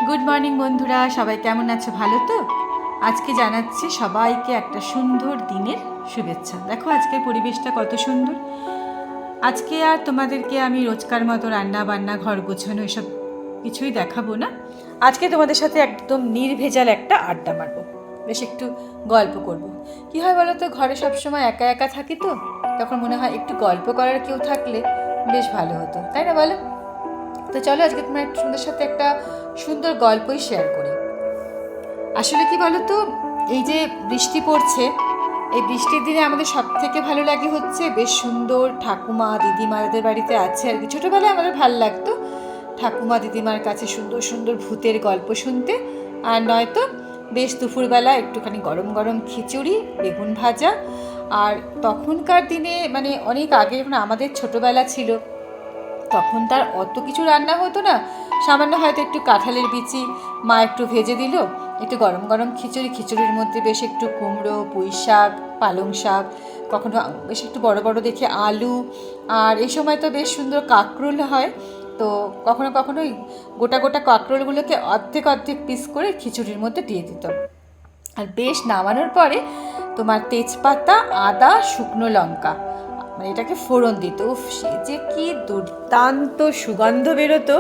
Good morning বন্ধুরা, সবাই কেমন আছো? ভালো তো? আজকে জানাচ্ছি সবাইকে একটা সুন্দর দিনের শুভেচ্ছা। দেখো আজকের পরিবেশটা কত সুন্দর। আজকে আর তোমাদেরকে আমি রোজকার মতো রান্না বান্না ঘর গোছানো এসব কিছুই দেখাবো না। আজকে তোমাদের সাথে একদম নির্ভেজাল একটা আড্ডা মারবো, বেশ একটু গল্প করব। কি হয় বলো তো, ঘরে সবসময় একা একা থাকি তো, তখন মনে হয় একটু গল্প করার কেউ থাকলে বেশ ভালো হতো, তাই না বলো? তো চলো আজকে তোমাদের সাথে একটা সুন্দর গল্পই শেয়ার করি। আসলে কি বলো তো, এই যে বৃষ্টি পড়ছে, এই বৃষ্টির দিনে আমাদের সব থেকে ভালো লাগে হচ্ছে বেশ সুন্দর ঠাকুমা দিদিমাদের বাড়িতে আছে আর কি। ছোটোবেলায় আমাদের ভালো লাগতো ঠাকুমা দিদিমার কাছে সুন্দর সুন্দর ভূতের গল্প শুনতে, আর নয়তো বেশ দুপুরবেলা একটুখানি গরম গরম খিচুড়ি, বেগুন ভাজা। আর তখনকার দিনে মানে অনেক আগে যখন আমাদের ছোটোবেলা ছিল, তখন তার অত কিছু রান্না হতো না। সামান্য হয়তো একটু কাঁঠালের বিচি মা একটু ভেজে দিল, একটু গরম গরম খিচুড়ির মধ্যে বেশ একটু কুমড়ো, পুঁই শাক, পালং শাক, কখনো বেশ একটু বড় বড় দেখে আলু, আর এই সময় তো বেশ সুন্দর কাঁকরোল হয়। তো কখনো কখনো গোটা গোটা কাঁকরোলগুলোকে অর্ধেক অর্ধেক পিস করে খিচুড়ির মধ্যে দিয়ে দিত। আর বেশ নামানোর পরে তোমার তেজপাতা, আদা, শুকনো লঙ্কা, মানে এটাকে ফোড়ন দিত। উফ, সে যে কি দুর্দান্ত সুগন্ধ বেরোতো।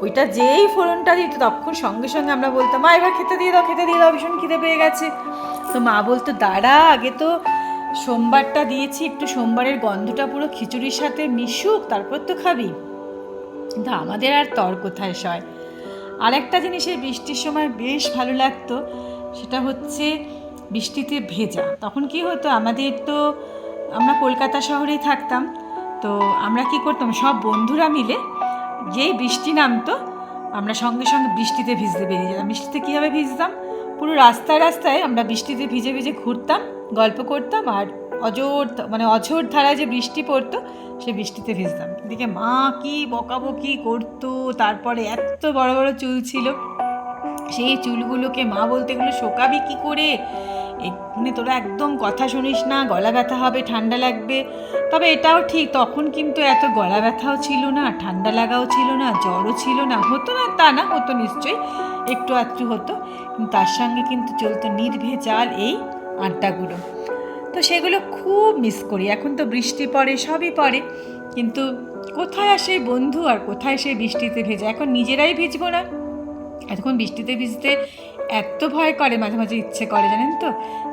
ওইটা যেই ফোড়নটা দিত তখন সঙ্গে সঙ্গে আমরা বলতাম, মা এবার খেতে দিয়ে দাও, খেতে দিয়ে দাও, ভীষণ খিদে পেয়ে গেছে। তো মা বলতো, দাঁড়া, আগে তো সোমবারটা দিয়েছি, একটু সোমবারের গন্ধটা পুরো খিচুড়ির সাথে মিশুক, তারপর তো খাবি। কিন্তু আমাদের আর তর কোথায় সয়। আরেকটা জিনিস এই বৃষ্টির সময় বেশ ভালো লাগতো, সেটা হচ্ছে বৃষ্টিতে ভেজা। তখন কি হতো, আমাদের তো আমরা কলকাতা শহরেই থাকতাম, তো আমরা কি করতাম, সব বন্ধুরা মিলে যেই বৃষ্টি নামতো আমরা সঙ্গে সঙ্গে বৃষ্টিতে ভিজতে বেরিয়ে যেতাম। বৃষ্টিতে কীভাবে ভিজতাম, পুরো রাস্তায় রাস্তায় আমরা বৃষ্টিতে ভিজে ভিজে ঘুরতাম, গল্প করতাম, আর অঝোর ধারায় যে বৃষ্টি পড়তো সে বৃষ্টিতে ভিজতাম। এদিকে মা কি বকাবকি করতো, তারপরে এত বড় বড় চুল ছিল, সেই চুলগুলোকে মা বলতে, এগুলো শোকাবি কী করে, এখানে তোরা একদম কথা শুনিস না, গলা ব্যথা হবে, ঠান্ডা লাগবে। তবে এটাও ঠিক, তখন কিন্তু এত গলা ব্যথাও ছিল না, ঠান্ডা লাগাও ছিল না, জ্বরও ছিল না। হতো না তা না, হতো নিশ্চয়ই, একটু আধটু হতো, কিন্তু তার সঙ্গে কিন্তু চলতো নির্ভেজাল এই আড্ডাগুলো। তো সেগুলো খুব মিস করি। এখন তো বৃষ্টি পড়ে, সবই পড়ে, কিন্তু কোথায় আসে বন্ধু আর কোথায় সে বৃষ্টিতে ভেজা। এখন নিজেরাই ভিজবো না, এতক্ষণ বৃষ্টিতে ভিজতে এত ভয় করে, মাঝে মাঝে ইচ্ছে করে জানেন তো,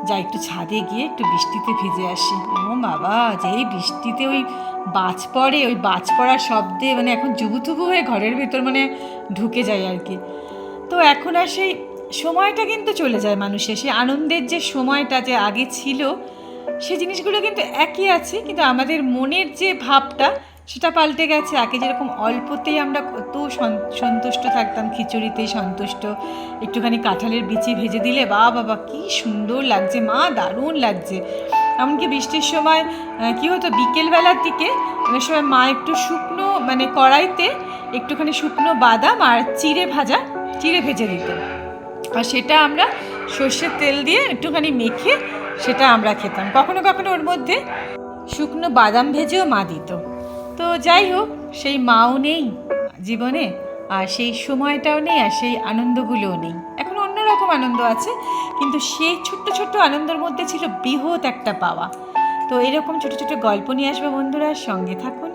যা একটু ছাদে গিয়ে একটু বৃষ্টিতে ভিজে আসি। ও বাবা, যেই বৃষ্টিতে ওই বাজ পড়ে, ওই বাজ পড়ার শব্দে মানে এখন জুবুথুবু হয়ে ঘরের ভেতর মানে ঢুকে যায় আর কি। তো এখন আর সেই সময়টা কিন্তু চলে যায় মানুষের, সেই আনন্দের যে সময়টা যে আগে ছিল সে জিনিসগুলো কিন্তু একই আছে, কিন্তু আমাদের মনের যে ভাবটা সেটা পাল্টে গেছে। আগে যেরকম অল্পতেই আমরা কত সন্তুষ্ট থাকতাম, খিচুড়িতেই সন্তুষ্ট, একটুখানি কাঁঠালের বিচি ভেজে দিলে বা বাবা কী সুন্দর লাগছে, মা দারুণ লাগছে। এমনকি বৃষ্টির সময় কী হতো, বিকেলবেলার দিকে অনেক সময় মা একটু শুকনো মানে কড়াইতে একটুখানি শুকনো বাদাম আর চিড়ে ভেজে দিত, আর সেটা আমরা সর্ষের তেল দিয়ে একটুখানি মেখে সেটা আমরা খেতাম। কখনো কখনো ওর মধ্যে শুকনো বাদাম ভেজেও মা দিত। তো যাই হোক, সেই মাও নেই জীবনে, আর সেই সময়টাও নেই, আর সেই আনন্দগুলোও নেই। এখন অন্যরকম আনন্দ আছে, কিন্তু সেই ছোট্ট ছোট্ট আনন্দের মধ্যে ছিল বৃহৎ একটা পাওয়া। তো এরকম ছোট ছোট গল্প নিয়ে আসবে বন্ধুরা, সঙ্গে থাকুন।